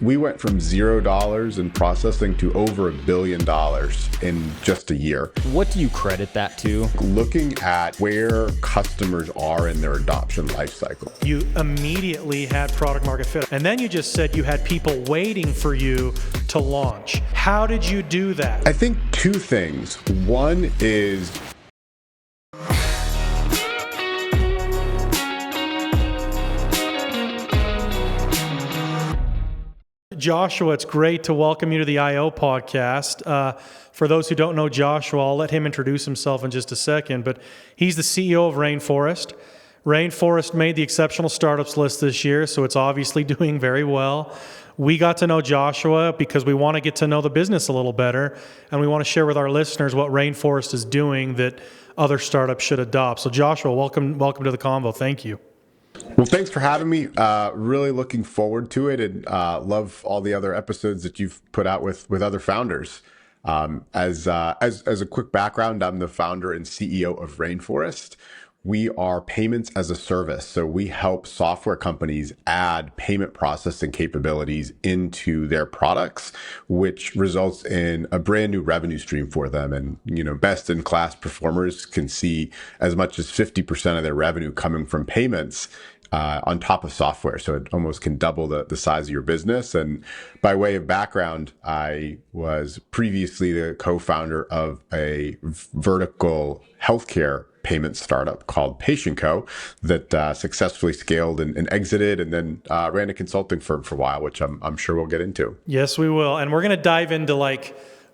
We went from $0 in processing to over $1 billion in just a year. What do you credit that to? Looking at where customers are in their adoption lifecycle. You immediately had product market fit. And then you just said you had people waiting for you to launch. How did you do that? I think two things. One is Joshua, it's great to welcome you to the I.O. podcast. For those who don't know Joshua, I'll let him introduce himself in just a second, but he's the CEO of Rainforest. Rainforest made the exceptional startups list this year, so it's obviously doing very well. We got to know Joshua because we want to get to know the business a little better, and we want to share with our listeners what Rainforest is doing that other startups should adopt. So Joshua, welcome to the convo. Thank you. Well, thanks for having me. Really looking forward to it, and love all the other episodes that you've put out with other founders. As a quick background, I'm the founder and CEO of Rainforest. We are payments as a service, so we help software companies add payment processing capabilities into their products, which results in a brand new revenue stream for them. And best-in-class performers can see as much as 50% of their revenue coming from payments on top of software. So it almost can double the size of your business. And by way of background, I was previously the co-founder of a vertical healthcare payment startup called Patient Co. that successfully scaled and exited, and then ran a consulting firm for a while, which I'm sure we'll get into. Yes, we will. And we're going to dive into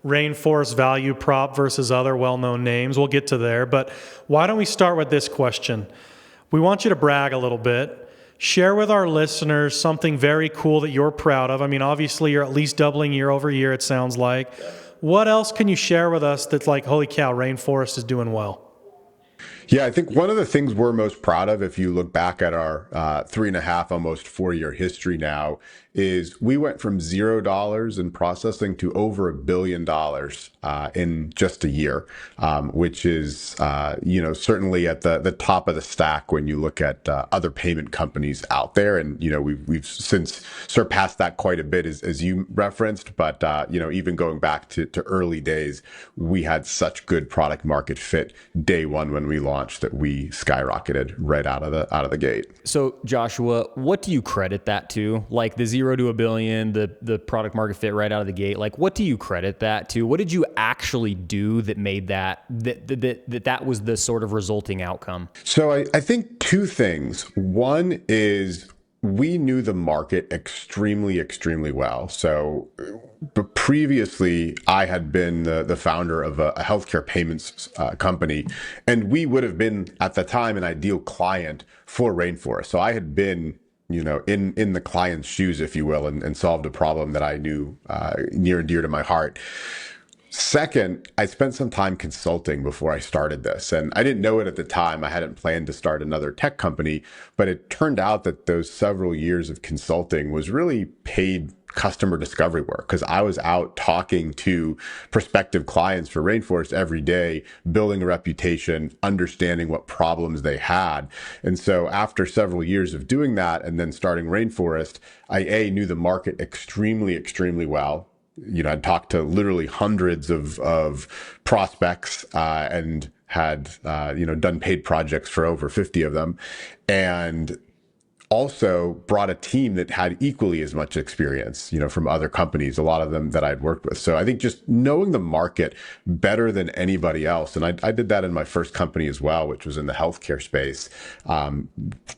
Rainforest value prop versus other well-known names. We'll get to there. But why don't we start with this question? We want you to brag a little bit. Share with our listeners something very cool that you're proud of. I mean, obviously, you're at least doubling year over year, it sounds like. What else can you share with us that's like, holy cow, Rainforest is doing well? Yeah, I think one of the things we're most proud of, if you look back at our 3.5, almost 4-year history now, is we went from $0 in processing to over $1 billion in just a year, which is certainly at the top of the stack when you look at other payment companies out there. And we've since surpassed that quite a bit, as you referenced. But even going back to early days, we had such good product market fit day one when we launched that we skyrocketed right out of the gate. So Joshua, what do you credit that to? Like the 0 to $1 billion, the product market fit right out of the gate. Like, what do you credit that to? What did you actually do that made that was the sort of resulting outcome? So I think two things. One is we knew the market extremely, extremely well. So but previously, I had been the founder of a healthcare payments company, and we would have been, at the time, an ideal client for Rainforest. So I had been in the client's shoes, if you will, and solved a problem that I knew near and dear to my heart. Second, I spent some time consulting before I started this, and I didn't know it at the time. I hadn't planned to start another tech company, but it turned out that those several years of consulting was really paid customer discovery work, because I was out talking to prospective clients for Rainforest every day, building a reputation, understanding what problems they had. And so after several years of doing that and then starting Rainforest, I knew the market extremely, extremely well. I'd talked to literally hundreds of prospects and had done paid projects for over 50 of them, and also brought a team that had equally as much experience, from other companies, a lot of them that I'd worked with. So I think just knowing the market better than anybody else, and I did that in my first company as well, which was in the healthcare space,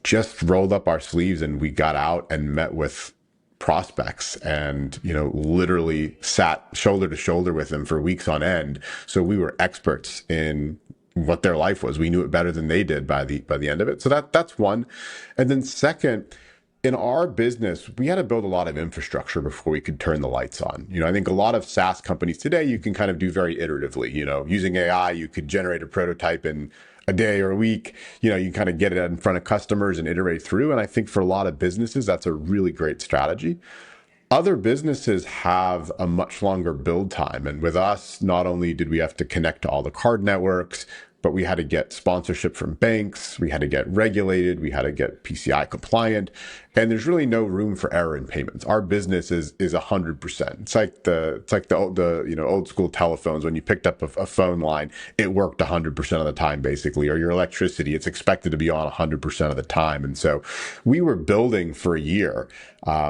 just rolled up our sleeves and we got out and met with prospects and literally sat shoulder to shoulder with them for weeks on end. So we were experts in what their life was. We knew it better than they did by the end of it. So that's one. And then second, in our business, we had to build a lot of infrastructure before we could turn the lights on. I think a lot of SaaS companies today, you can kind of do very iteratively. Using AI, you could generate a prototype in a day or a week. You kind of get it in front of customers and iterate through. And I think for a lot of businesses, that's a really great strategy. Other businesses have a much longer build time. And with us, not only did we have to connect to all the card networks, but we had to get sponsorship from banks. We had to get regulated. We had to get PCI compliant. And there's really no room for error in payments. Our business is 100%. It's like the old school telephones. When you picked up a phone line, it worked 100% of the time, basically, or your electricity, it's expected to be on 100% of the time. And so we were building for a year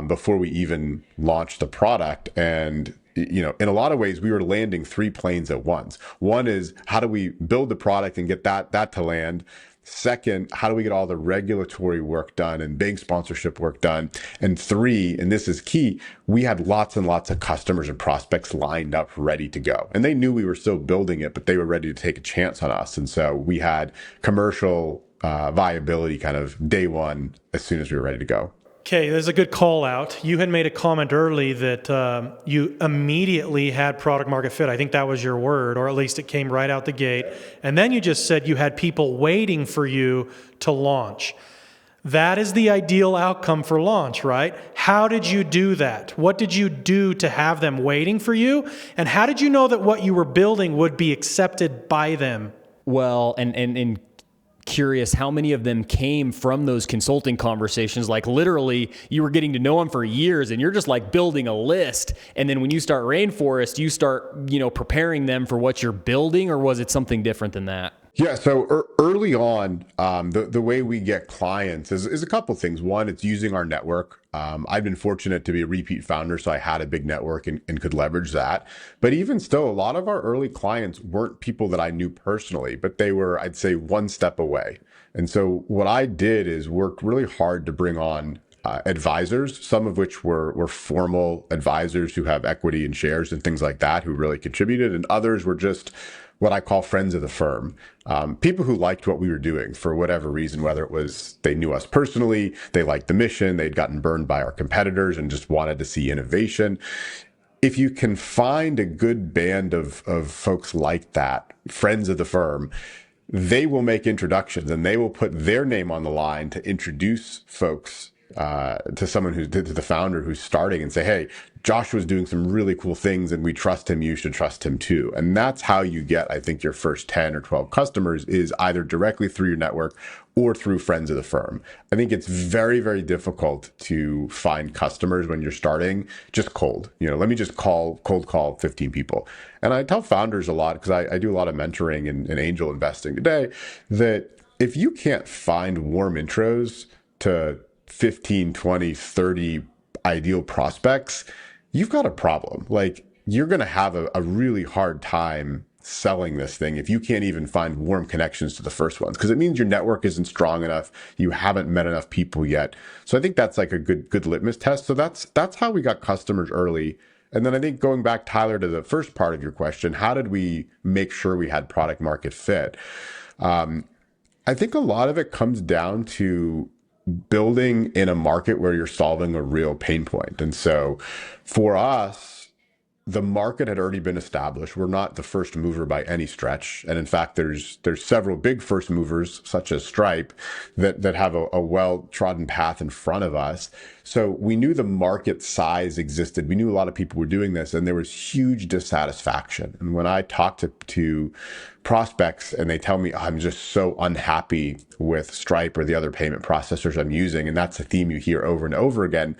before we even launched the product. And in a lot of ways, we were landing 3 planes at once. One is, how do we build the product and get that to land? Second, how do we get all the regulatory work done and bank sponsorship work done? And 3, and this is key, we had lots and lots of customers and prospects lined up ready to go. And they knew we were still building it, but they were ready to take a chance on us. And so we had commercial viability kind of day one as soon as we were ready to go. Okay, there's a good call out. You had made a comment early that you immediately had product market fit. I think that was your word, or at least it came right out the gate. And then you just said you had people waiting for you to launch. That is the ideal outcome for launch, right? How did you do that? What did you do to have them waiting for you? And how did you know that what you were building would be accepted by them? Well, and curious how many of them came from those consulting conversations. Like literally you were getting to know them for years and you're just like building a list. And then when you start Rainforest, you start, preparing them for what you're building, or was it something different than that? Yeah, so early on, the way we get clients is a couple things. One, it's using our network. I've been fortunate to be a repeat founder, so I had a big network and could leverage that. But even still, a lot of our early clients weren't people that I knew personally, but they were, I'd say, one step away. And so what I did is worked really hard to bring on advisors, some of which were formal advisors who have equity and shares and things like that, who really contributed, and others were just what I call friends of the firm. People who liked what we were doing for whatever reason, whether it was they knew us personally, they liked the mission, they'd gotten burned by our competitors and just wanted to see innovation. If you can find a good band of folks like that, friends of the firm, they will make introductions and they will put their name on the line to introduce folks to someone to the founder who's starting and say, hey, Joshua's doing some really cool things and we trust him. You should trust him too. And that's how you get, I think, your first 10 or 12 customers, is either directly through your network or through friends of the firm. I think it's very, very difficult to find customers when you're starting just cold. Let me just cold call 15 people. And I tell founders a lot, because I do a lot of mentoring and angel investing today, that if you can't find warm intros to 15, 20, 30 ideal prospects, you've got a problem. Like, you're going to have a really hard time selling this thing if you can't even find warm connections to the first ones, because it means your network isn't strong enough. You haven't met enough people yet. So I think that's like a good litmus test. So that's how we got customers early. And then I think going back, Tyler, to the first part of your question, how did we make sure we had product market fit? I think a lot of it comes down to building in a market where you're solving a real pain point. And so for us, the market had already been established. We're not the first mover by any stretch. And in fact, there's several big first movers, such as Stripe, that have a well-trodden path in front of us. So we knew the market size existed. We knew a lot of people were doing this, and there was huge dissatisfaction. And when I talk to prospects and they tell me, I'm just so unhappy with Stripe or the other payment processors I'm using, and that's a theme you hear over and over again,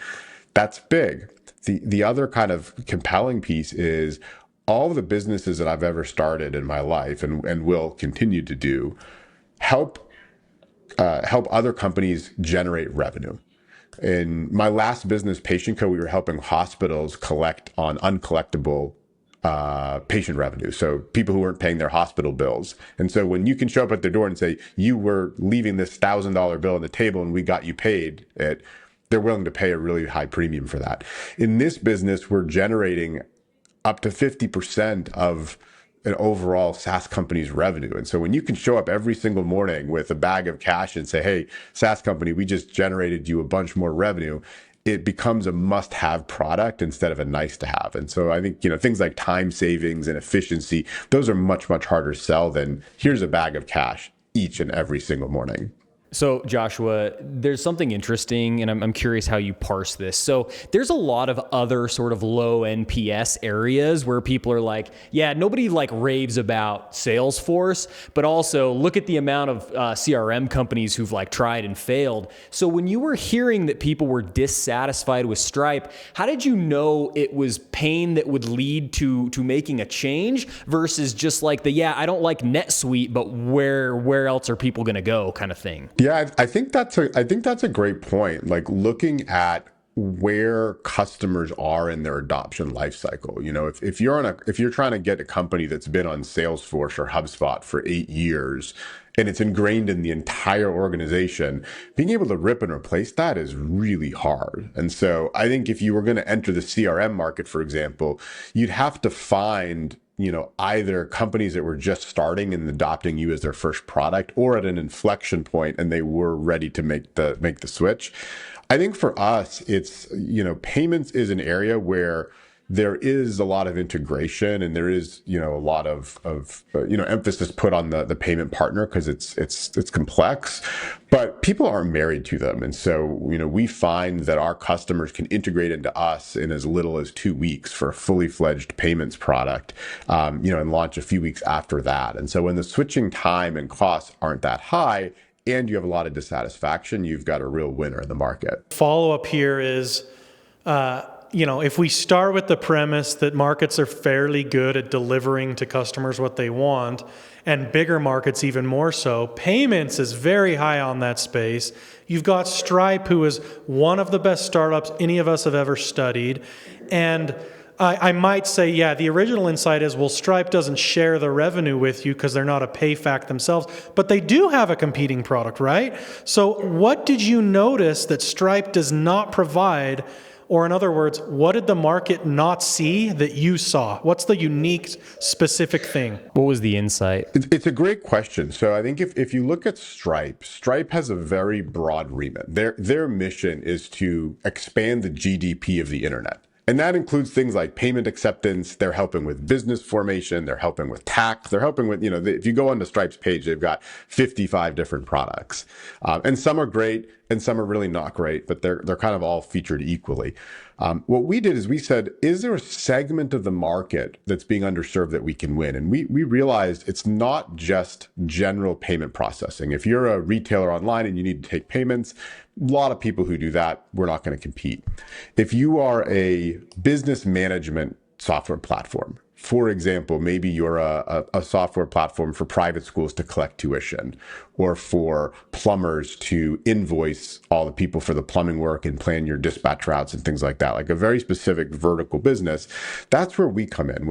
that's big. The other kind of compelling piece is all of the businesses that I've ever started in my life and will continue to do help other companies generate revenue. In my last business, Patient Co, we were helping hospitals collect on uncollectible patient revenue. So people who weren't paying their hospital bills. And so when you can show up at their door and say, you were leaving this $1,000 bill on the table and we got you paid it, they're willing to pay a really high premium for that. In this business, we're generating up to 50% of an overall SaaS company's revenue. And so when you can show up every single morning with a bag of cash and say, hey, SaaS company, we just generated you a bunch more revenue, it becomes a must-have product instead of a nice-to-have. And so I think, things like time savings and efficiency, those are much, much harder to sell than here's a bag of cash each and every single morning. So, Joshua, there's something interesting, and I'm curious how you parse this. So, there's a lot of other sort of low NPS areas where people are like, yeah, nobody like raves about Salesforce, but also look at the amount of CRM companies who've like tried and failed. So, when you were hearing that people were dissatisfied with Stripe, how did you know it was pain that would lead to making a change versus just like yeah, I don't like NetSuite, but where else are people going to go kind of thing? Yeah, I think that's a great point. Like looking at where customers are in their adoption lifecycle. You know, if you're trying to get a company that's been on Salesforce or HubSpot for 8 years and it's ingrained in the entire organization, being able to rip and replace that is really hard. And so I think if you were going to enter the CRM market, for example, you'd have to find either companies that were just starting and adopting you as their first product or at an inflection point and they were ready to make the switch. I think for us, it's, payments is an area where there is a lot of integration and there is, a lot of emphasis put on the payment partner because it's complex, but people aren't married to them. And so, we find that our customers can integrate into us in as little as 2 weeks for a fully fledged payments product, and launch a few weeks after that. And so when the switching time and costs aren't that high, and you have a lot of dissatisfaction, you've got a real winner in the market. Follow up here is, if we start with the premise that markets are fairly good at delivering to customers what they want, and bigger markets even more so, payments is very high on that space. You've got Stripe, who is one of the best startups any of us have ever studied. And I might say, yeah, the original insight is, well, Stripe doesn't share the revenue with you because they're not a PayFac themselves, but they do have a competing product, right? So what did you notice that Stripe does not provide? Or in other words, what did the market not see that you saw? What's the unique, specific thing? What was the insight? It's a great question. So I think if you look at Stripe has a very broad remit. Their mission is to expand the GDP of the internet. And that includes things like payment acceptance. They're helping with business formation. They're helping with tax. They're helping with, if you go onto Stripe's page, they've got 55 different products. And some are great and some are really not great, but they're kind of all featured equally. What we did is we said, is there a segment of the market that's being underserved that we can win? And we realized it's not just general payment processing. If you're a retailer online and you need to take payments, a lot of people who do that, we're not going to compete. If you are a business management software platform, for example, maybe you're a software platform for private schools to collect tuition, or for plumbers to invoice all the people for the plumbing work and plan your dispatch routes and things like that, like a very specific vertical business. That's where we come in.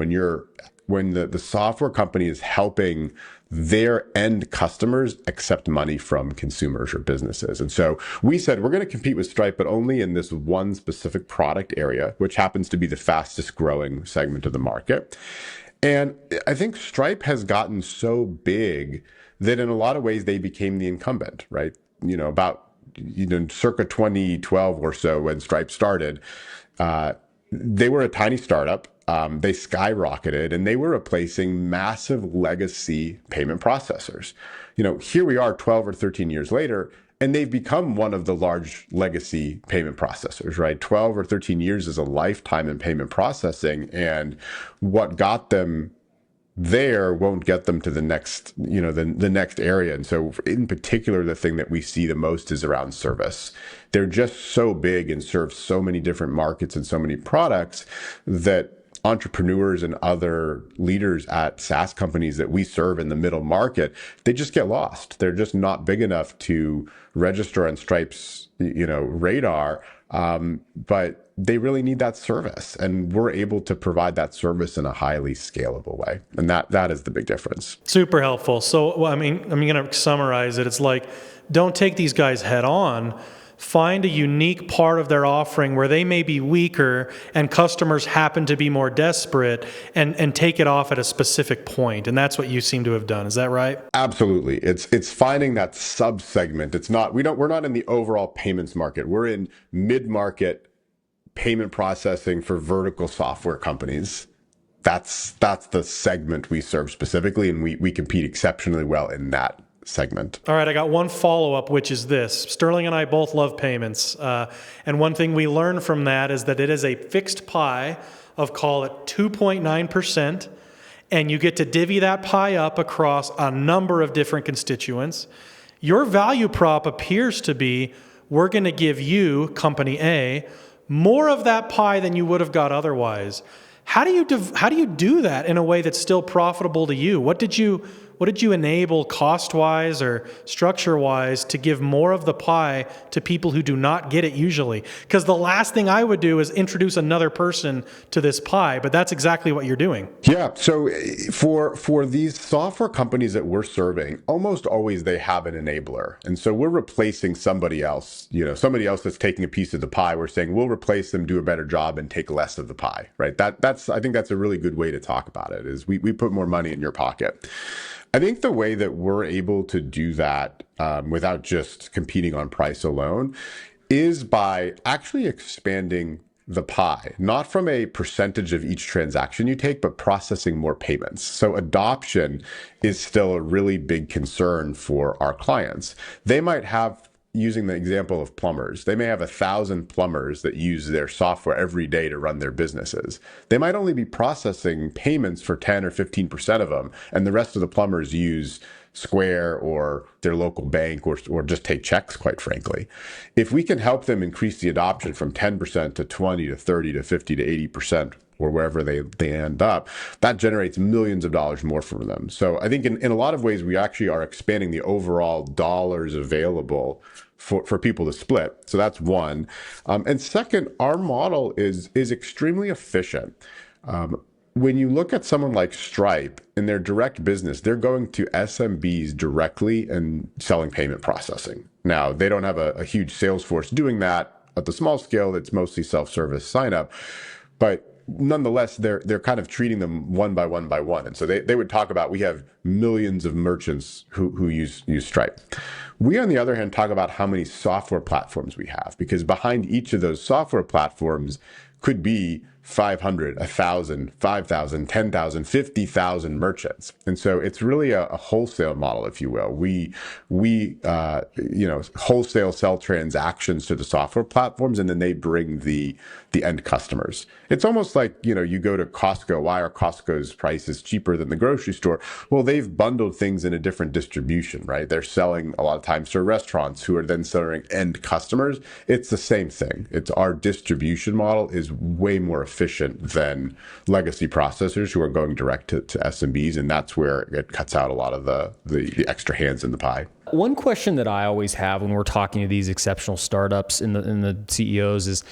When the software company is helping their end customers accept money from consumers or businesses. And so we said, we're going to compete with Stripe, but only in this one specific product area, which happens to be the fastest growing segment of the market. And I think Stripe has gotten so big that in a lot of ways they became the incumbent, right? About circa 2012 or so when Stripe started, they were a tiny startup. They skyrocketed and they were replacing massive legacy payment processors. Here we are 12 or 13 years later, and they've become one of the large legacy payment processors, right? 12 or 13 years is a lifetime in payment processing. And what got them there won't get them to the next, the next area. And so in particular, the thing that we see the most is around service. They're just so big and serve so many different markets and so many products that entrepreneurs and other leaders at SaaS companies that we serve in the middle market, they just get lost. They're just not big enough to register on Stripe's, radar. But they really need that service, and we're able to provide that service in a highly scalable way. And that is the big difference. Super helpful. So, I'm going to summarize it. It's like, don't take these guys head on. Find a unique part of their offering where they may be weaker and customers happen to be more desperate, and take it off at a specific point. And that's what you seem to have done. Is that right? Absolutely. It's finding that sub-segment. We're not in the overall payments market. We're in mid-market payment processing for vertical software companies. That's the segment we serve specifically, and we compete exceptionally well in that segment. All right, I got one follow-up, which is this. Sterling and I both love payments. And one thing we learned from that is that it is a fixed pie of, call it 2.9%, and you get to divvy that pie up across a number of different constituents. Your value prop appears to be, we're going to give you, company A, more of that pie than you would have got otherwise. How do you do that in a way that's still profitable to you? What did you enable cost-wise or structure-wise to give more of the pie to people who do not get it usually? Because the last thing I would do is introduce another person to this pie, but that's exactly what you're doing. Yeah. So for these software companies that we're serving, almost always they have an enabler. And so we're replacing somebody else, somebody else that's taking a piece of the pie. We're saying we'll replace them, do a better job, and take less of the pie, right? I think that's a really good way to talk about it, is we put more money in your pocket. I think the way that we're able to do that without just competing on price alone is by actually expanding the pie, not from a percentage of each transaction you take, but processing more payments. So adoption is still a really big concern for our clients. They might have, using the example of plumbers, they may have 1,000 plumbers that use their software every day to run their businesses. They might only be processing payments for 10 or 15% of them, and the rest of the plumbers use Square or their local bank or just take checks, quite frankly. If we can help them increase the adoption from 10% to 20 to 30 to 50 to 80%, or wherever they end up, that generates millions of dollars more for them. So I think in a lot of ways, we actually are expanding the overall dollars available for people to split. So that's one. And second, our model is extremely efficient. When you look at someone like Stripe in their direct business, they're going to SMBs directly and selling payment processing. Now, they don't have a huge sales force doing that at the small scale. It's mostly self-service sign up. But nonetheless, they're kind of treating them one by one by one. And so they would talk about, we have millions of merchants who use Stripe. We, on the other hand, talk about how many software platforms we have, because behind each of those software platforms could be 500, 1,000, 5,000, 10,000, 50,000 merchants. And so it's really a wholesale model, if you will. We wholesale sell transactions to the software platforms, and then they bring the end customers. It's almost like, you go to Costco. Why are Costco's prices cheaper than the grocery store? Well, they've bundled things in a different distribution, right? They're selling a lot of times to restaurants who are then selling end customers. It's the same thing. It's our distribution model is way more efficient than legacy processors who are going direct to SMBs, and that's where it cuts out a lot of the extra hands in the pie. One question that I always have when we're talking to these exceptional startups and the CEOs is,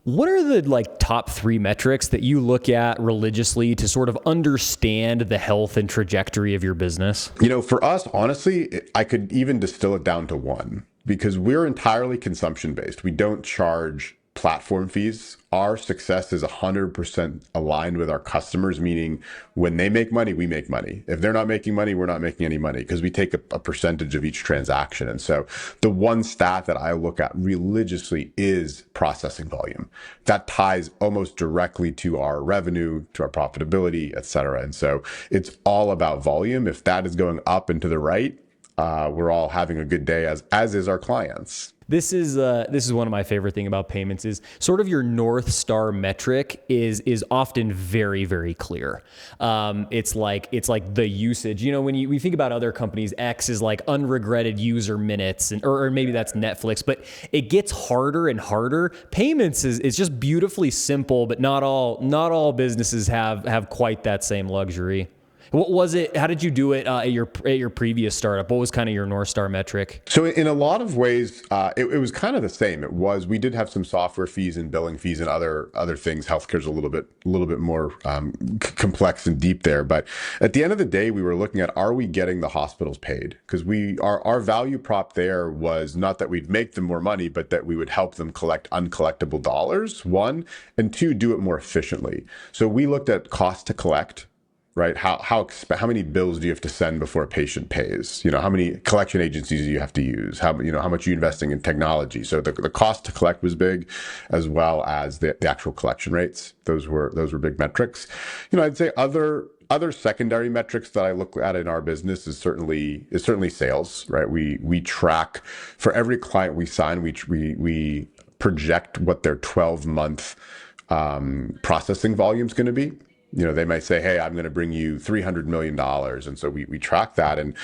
what are the top 3 metrics that you look at religiously to sort of understand the health and trajectory of your business? For us, honestly, I could even distill it down to one, because we're entirely consumption based. We don't charge platform fees. Our success is 100% aligned with our customers, meaning when they make money, we make money. If they're not making money, we're not making any money, because we take a percentage of each transaction. And so the one stat that I look at religiously is processing volume. That ties almost directly to our revenue, to our profitability, et cetera. And so it's all about volume. If that is going up and to the right, we're all having a good day, as is our clients. This is one of my favorite thing about payments is sort of your North Star metric is often very, very clear. It's like the usage. When we think about other companies, X is like unregretted user minutes, or maybe that's Netflix, but it gets harder and harder. Payments is just beautifully simple, but not all businesses have quite that same luxury. What was it? How did you do it at your previous startup? What was kind of your North Star metric? So in a lot of ways, it was kind of the same. We did have some software fees and billing fees and other things. Healthcare's a little bit more complex and deep there. But at the end of the day, we were looking at, are we getting the hospitals paid? Because our value prop there was not that we'd make them more money, but that we would help them collect uncollectible dollars, one, and two, do it more efficiently. So we looked at cost to collect. Right? How many bills do you have to send before a patient pays? How many collection agencies do you have to use? How much are you investing in technology? So the cost to collect was big, as well as the actual collection rates. Those were big metrics. I'd say other other secondary metrics that I look at in our business is certainly sales, right? We track for every client we sign, we project what their 12-month processing volume is going to be. They might say, hey, I'm going to bring you $300 million. And so we track that. And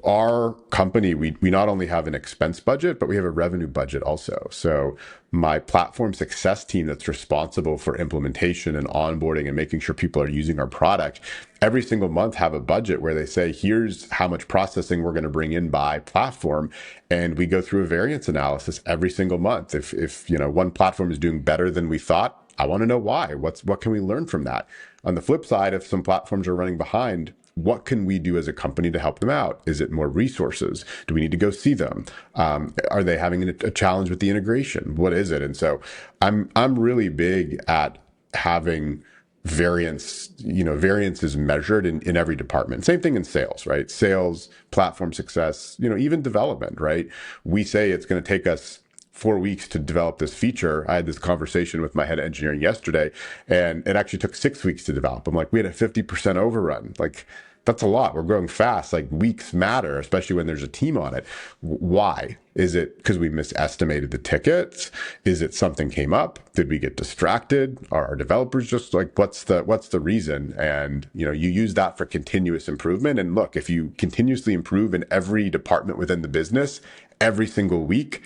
our company, we not only have an expense budget, but we have a revenue budget also. So my platform success team that's responsible for implementation and onboarding and making sure people are using our product, every single month have a budget where they say, here's how much processing we're going to bring in by platform. And we go through a variance analysis every single month. If one platform is doing better than we thought, I want to know why. What can we learn from that? On the flip side, if some platforms are running behind, what can we do as a company to help them out? Is it more resources? Do we need to go see them? Are they having a challenge with the integration? What is it? And so I'm really big at having variance is measured in every department. Same thing in sales, right? Sales, platform success, even development, right? We say it's going to take us 4 weeks to develop this feature. I had this conversation with my head of engineering yesterday, and it actually took 6 weeks to develop. I'm like, we had a 50% overrun. Like, that's a lot. We're growing fast. Like, weeks matter, especially when there's a team on it. Why? Is it because we misestimated the tickets? Is it something came up? Did we get distracted? Are our developers just like, what's the reason? And, you use that for continuous improvement. And look, if you continuously improve in every department within the business, every single week,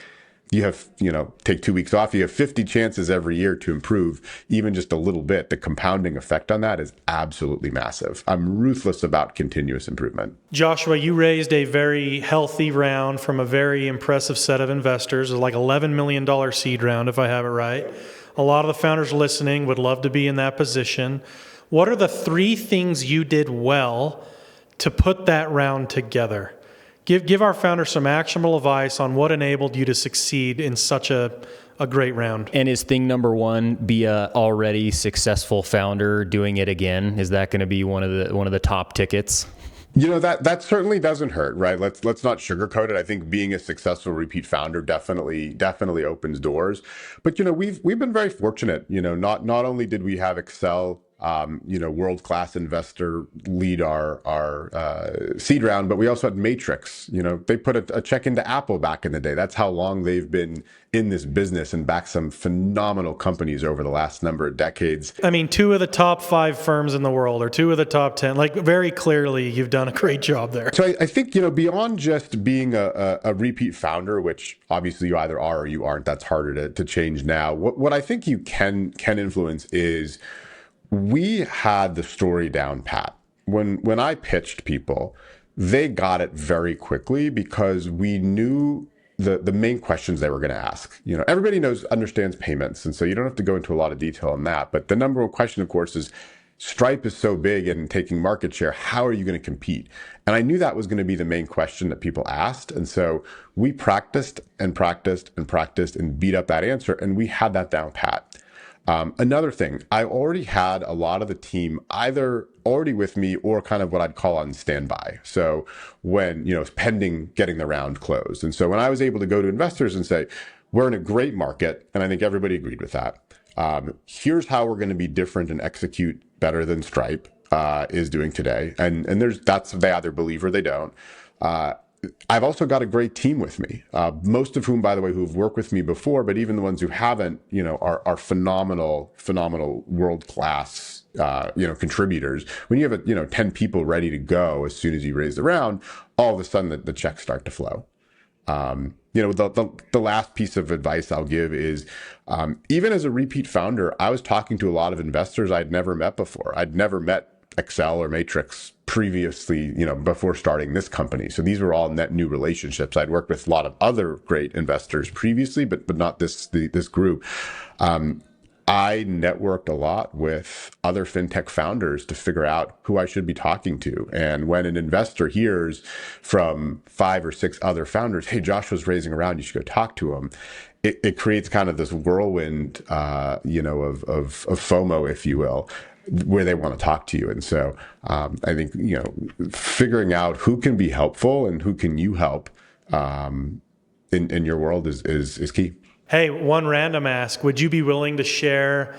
you have, take 2 weeks off, you have 50 chances every year to improve even just a little bit. The compounding effect on that is absolutely massive. I'm ruthless about continuous improvement. Joshua, you raised a very healthy round from a very impressive set of investors. It was like $11 million seed round, if I have it right. A lot of the founders listening would love to be in that position. What are the 3 things you did well to put that round together? Give our founders some actionable advice on what enabled you to succeed in such a great round. And is thing number 1 be a already successful founder doing it again? Is that going to be one of the top tickets? That certainly doesn't hurt, right? Let's not sugarcoat it. I think being a successful repeat founder definitely opens doors. But we've been very fortunate. Not only did we have Excel world-class investor lead our seed round, but we also had Matrix. They put a check into Apple back in the day. That's how long they've been in this business and backed some phenomenal companies over the last number of decades. I mean, 2 of the top 5 firms in the world, or 2 of the top 10. Like, very clearly, you've done a great job there. So I think, beyond just being a repeat founder, which obviously you either are or you aren't, that's harder to change now. What I think you can influence is, we had the story down pat. When I pitched people, they got it very quickly because we knew the main questions they were going to ask. Everybody understands payments, and so you don't have to go into a lot of detail on that. But the number one question, of course, is Stripe is so big and taking market share. How are you going to compete? And I knew that was going to be the main question that people asked. And so we practiced and practiced and practiced and beat up that answer, and we had that down pat. Another thing, I already had a lot of the team either already with me or kind of what I'd call on standby. So when, pending getting the round closed. And so when I was able to go to investors and say, we're in a great market, and I think everybody agreed with that. Here's how we're going to be different and execute better than Stripe is doing today. And they either believe or they don't. I've also got a great team with me, most of whom, by the way, who've worked with me before, but even the ones who haven't, are phenomenal world-class, contributors. When you have 10 people ready to go as soon as you raise the round, all of a sudden the checks start to flow. The last piece of advice I'll give is, even as a repeat founder, I was talking to a lot of investors I'd never met before. I'd never met Excel or Matrix previously, before starting this company. So these were all net new relationships. I'd worked with a lot of other great investors previously, but not this group. I networked a lot with other fintech founders to figure out who I should be talking to. And when an investor hears from 5 or 6 other founders, hey, Joshua's raising a round, you should go talk to him. It creates kind of this whirlwind, of FOMO, if you will, where they want to talk to you. And so I think, figuring out who can be helpful and who can you help in your world is key. Hey, one random ask. Would you be willing to share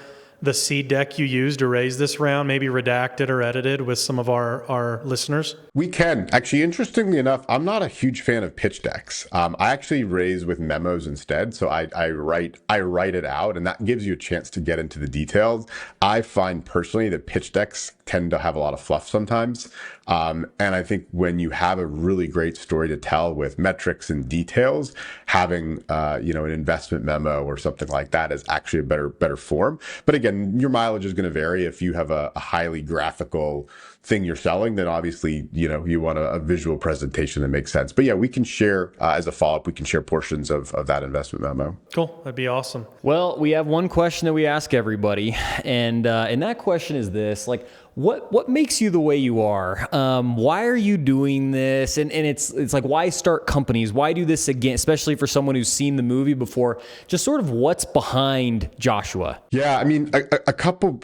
the seed deck you used to raise this round, maybe redacted or edited with some of our listeners? We can. Actually, interestingly enough, I'm not a huge fan of pitch decks. I actually raise with memos instead. So I write it out, and that gives you a chance to get into the details. I find personally that pitch decks tend to have a lot of fluff sometimes. And I think when you have a really great story to tell with metrics and details, having an investment memo or something like that is actually a better form. But again, your mileage is going to vary. If you have a highly graphical thing you're selling, then obviously you want a visual presentation that makes sense. But yeah, we can share as a follow-up, we can share portions of that investment memo. Cool. That'd be awesome. Well, we have one question that we ask everybody, and that question is this: like, what makes you the way you are? Why are you doing this? And it's like, why start companies? Why do this again? Especially for someone who's seen the movie before. Just sort of what's behind Joshua. Yeah, I mean, a couple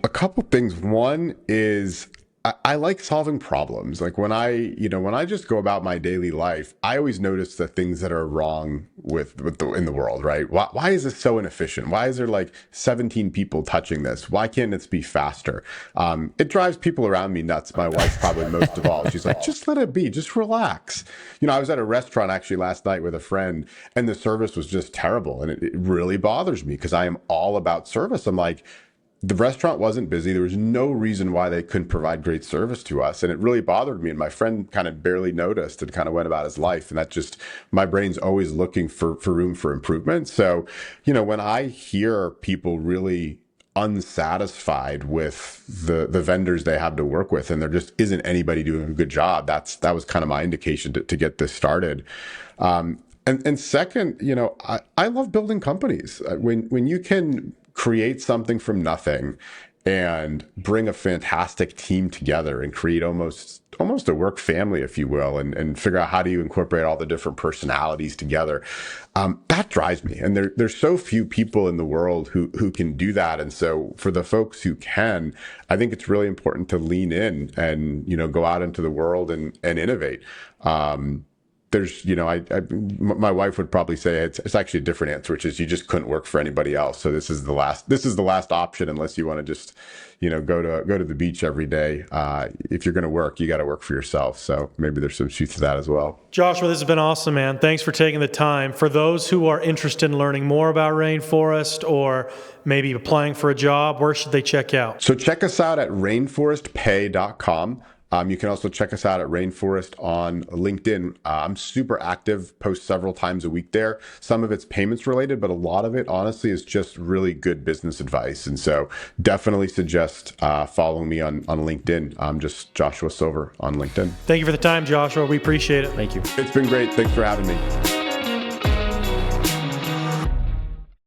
things. One is I like solving problems. Like when I just go about my daily life, I always notice the things that are wrong in the world, right? Why is this so inefficient? Why is there like 17 people touching this? Why can't it be faster? It drives people around me nuts. My wife probably most of all. She's like, just let it be, just relax. I was at a restaurant actually last night with a friend, and the service was just terrible. And it really bothers me because I am all about service. I'm like, the restaurant wasn't busy. There was no reason why they couldn't provide great service to us. And it really bothered me. And my friend kind of barely noticed and kind of went about his life. And that just, my brain's always looking for room for improvement. So, when I hear people really unsatisfied with the vendors they have to work with, and there just isn't anybody doing a good job, that was kind of my indication to get this started. And second, I love building companies. When you can create something from nothing and bring a fantastic team together and create almost a work family, if you will, and figure out how do you incorporate all the different personalities together. That drives me. And there's so few people in the world who can do that. And so for the folks who can, I think it's really important to lean in and, go out into the world and innovate. There's, my wife would probably say it's actually a different answer, which is you just couldn't work for anybody else. So this is the last option, unless you want to just, go to the beach every day. If you're going to work, you got to work for yourself. So maybe there's some truth to that as well. Joshua, this has been awesome, man. Thanks for taking the time. For those who are interested in learning more about Rainforest or maybe applying for a job, where should they check out? So check us out at rainforestpay.com. You can also check us out at Rainforest on LinkedIn. I'm super active, post several times a week there. Some of it's payments related, but a lot of it, honestly, is just really good business advice. And so definitely suggest following me on LinkedIn. I'm just Joshua Silver on LinkedIn. Thank you for the time, Joshua. We appreciate it. Thank you. It's been great. Thanks for having me.